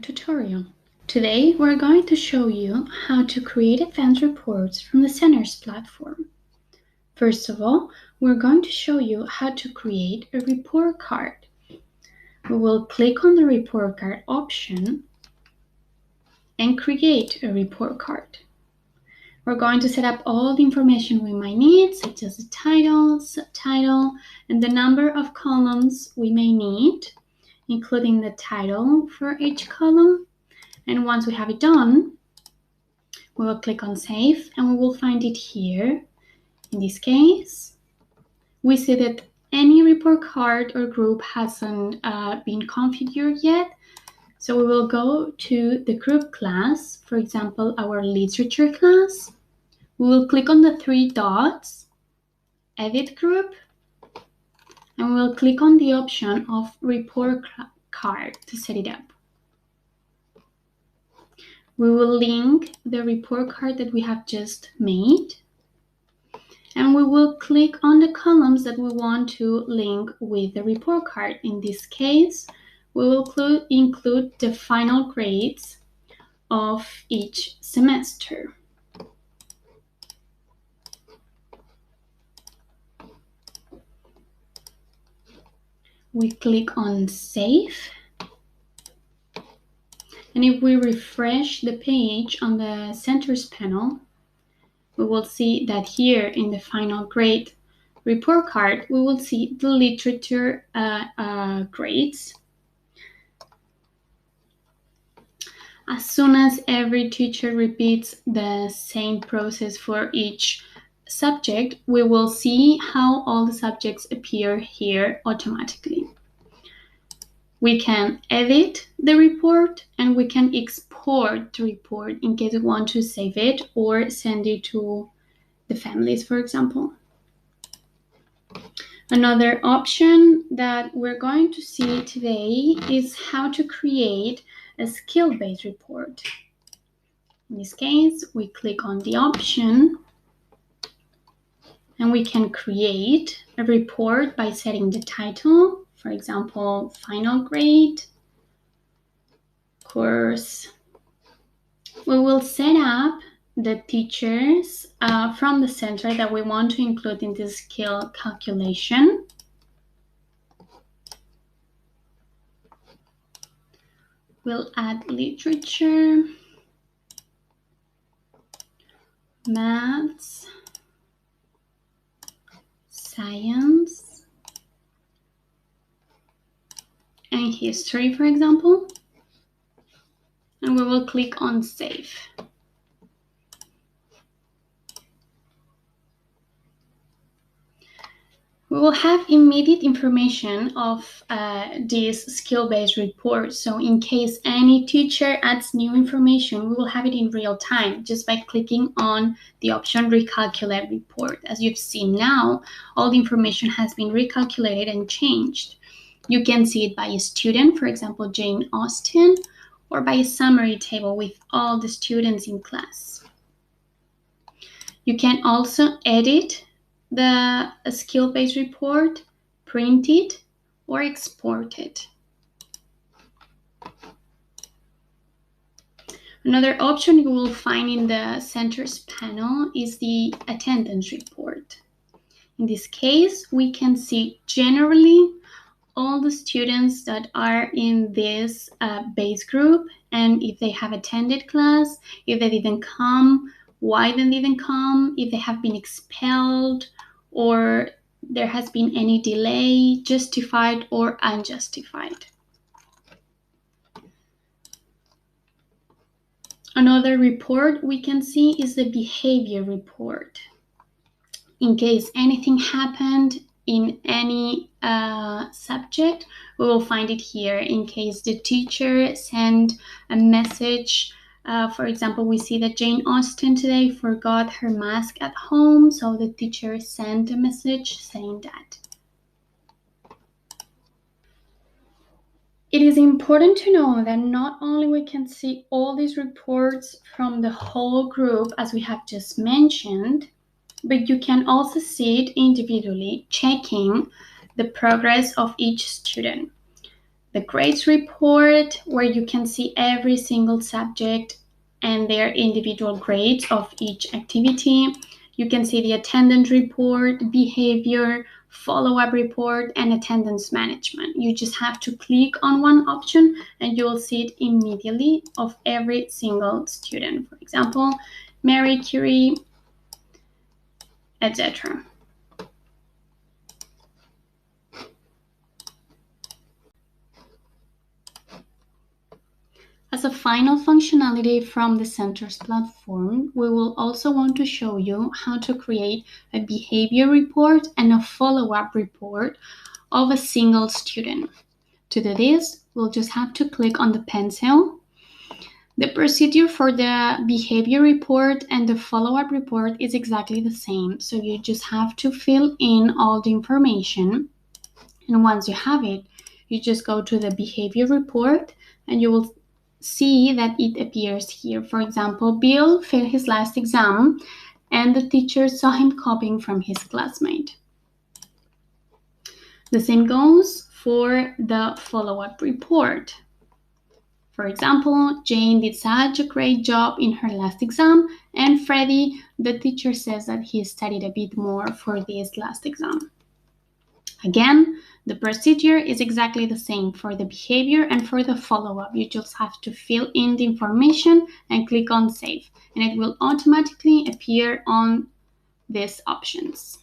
tutorial. Today we're going to show you how to create advanced reports from the Centers platform. First of all, we're going to show you how to create a report card. We will click on the report card option and create a report card. We're going to set up all the information we might need, such as the title, subtitle, and the number of columns we may need, including the title for each column. And once we have it done, we will click on Save and we will find it here. In this case, we see that any report card or group hasn't been configured yet. So we will go to the group class, for example, our literature class. We will click on the three dots, Edit Group, and we will click on the option of Report Card to set it up. We will link the report card that we have just made, and we will click on the columns that we want to link with the report card. In this case, we will include the final grades of each semester. We click on Save. And if we refresh the page on the Centers panel, we will see that here in the final grade report card, we will see the literature grades. As soon as every teacher repeats the same process for each subject, we will see how all the subjects appear here automatically. We can edit the report and we can export the report in case we want to save it or send it to the families, for example. Another option that we're going to see today is how to create a skill-based report. In this case, we click on the option and we can create a report by setting the title. For example, final grade, course. We will set up the teachers from the center that we want to include in this skill calculation. We'll add literature, maths, science, and history, for example, and we will click on Save. We will have immediate information of this skill-based report. So in case any teacher adds new information, we will have it in real time just by clicking on the option Recalculate Report. As you've seen now, all the information has been recalculated and changed. You can see it by a student, for example, Jane Austen, or by a summary table with all the students in class. You can also edit the skill-based report, print it, or export it. Another option you will find in the Centers panel is the attendance report. In this case, we can see generally all the students that are in this base group, and if they have attended class, if they didn't come, why they didn't come, if they have been expelled, or there has been any delay, justified or unjustified. Another report we can see is the behavior report. In case anything happened in any subject, we will find it here. In case the teacher sent a message, for example, we see that Jane Austen today forgot her mask at home, so the teacher sent a message saying that. It is important to know that not only we can see all these reports from the whole group as we have just mentioned, but you can also see it individually, checking the progress of each student. the grades report, where you can see every single subject and their individual grades of each activity. You can see the attendance report, behavior, follow-up report, and attendance management. You just have to click on one option and you will see it immediately of every single student. For example, Marie Curie, etc. As a final functionality from the Centers platform, we will also want to show you how to create a behavior report and a follow-up report of a single student. To do this, we'll just have to click on the pencil. The procedure for the behavior report and the follow-up report is exactly the same. So you just have to fill in all the information. And once you have it, you just go to the behavior report and you will see that it appears here. For example, Bill failed his last exam and the teacher saw him copying from his classmate. The same goes for the follow-up report. For example, Jane did such a great job in her last exam, and Freddie, the teacher says that he studied a bit more for this last exam. Again, the procedure is exactly the same for the behavior and for the follow-up. You just have to fill in the information and click on Save, and it will automatically appear on these options.